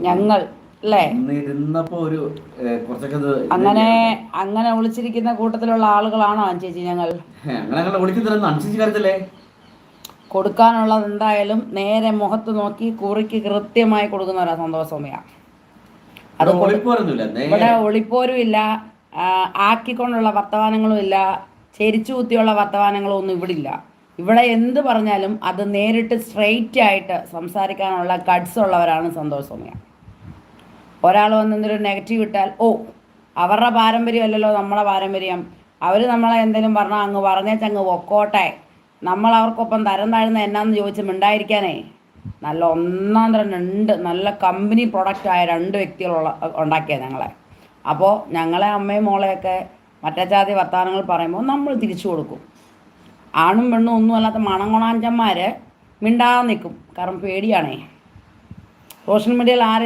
ഞങ്ങൾ അല്ലേ ഇരുന്നപ്പോ ഒരു കുറച്ചൊക്കെ അങ്ങനെ അങ്ങനെ ഒളിച്ചിരിക്കുന്ന കൂട്ടത്തിലുള്ള ആളുകളാണോ ചേച്ചി ഞങ്ങൾ? അങ്ങനെ വിളിക്കുന്നില്ലെന്ന് അനുസരിച്ച് കാര്യത്തില്ലേ കൊടുക്കാനുള്ളത് എന്തായാലും നേരെ മുഖത്ത് നോക്കി കുറിക്ക് കൃത്യമായി കൊടുക്കുന്നവരാ സന്തോഷ സൗമ്യ. അത് ഇവിടെ ഒളിപ്പോരും ഇല്ല, ആക്കിക്കൊണ്ടുള്ള വർത്തമാനങ്ങളും ഇല്ല, ചെരിച്ചു കുത്തിയുള്ള വർത്തമാനങ്ങളും ഒന്നും ഇവിടെ ഇല്ല. ഇവിടെ എന്ത് പറഞ്ഞാലും അത് നേരിട്ട് സ്ട്രെയിറ്റ് ആയിട്ട് സംസാരിക്കാനുള്ള ഗഡ്സ് ഉള്ളവരാണ് സന്തോഷ സൗമ്യ. ഒരാൾ വന്ന് എന്തെങ്കിലും നെഗറ്റീവ് ഇട്ടാൽ അവരുടെ പാരമ്പര്യമല്ലല്ലോ നമ്മളെ പാരമ്പര്യം, അവർ നമ്മളെ എന്തെങ്കിലും പറഞ്ഞാൽ അങ്ങ് പറഞ്ഞേച്ചങ്ങ് പൊക്കോട്ടെ, നമ്മൾ അവർക്കൊപ്പം തരം താഴ്ന്ന എന്നാന്ന് ചോദിച്ച് മിണ്ടായിരിക്കാനേ നല്ല ഒന്നാം തരം നല്ല കമ്പനി പ്രൊഡക്റ്റായ 2 വ്യക്തികളുള്ള ഉണ്ടാക്കിയത് ഞങ്ങളെ. അപ്പോൾ ഞങ്ങളെ അമ്മയും മോളെയൊക്കെ മറ്റേ ജാതി വർത്തമാനങ്ങൾ പറയുമ്പോൾ നമ്മൾ തിരിച്ചു കൊടുക്കും. ആണും പെണ്ണും ഒന്നും അല്ലാത്ത മണംകൊണാഞ്ചന്മാർ മിണ്ടാതെ നിൽക്കും, കാരണം പേടിയാണേ. സോഷ്യൽ മീഡിയയിൽ ആരെങ്കിലും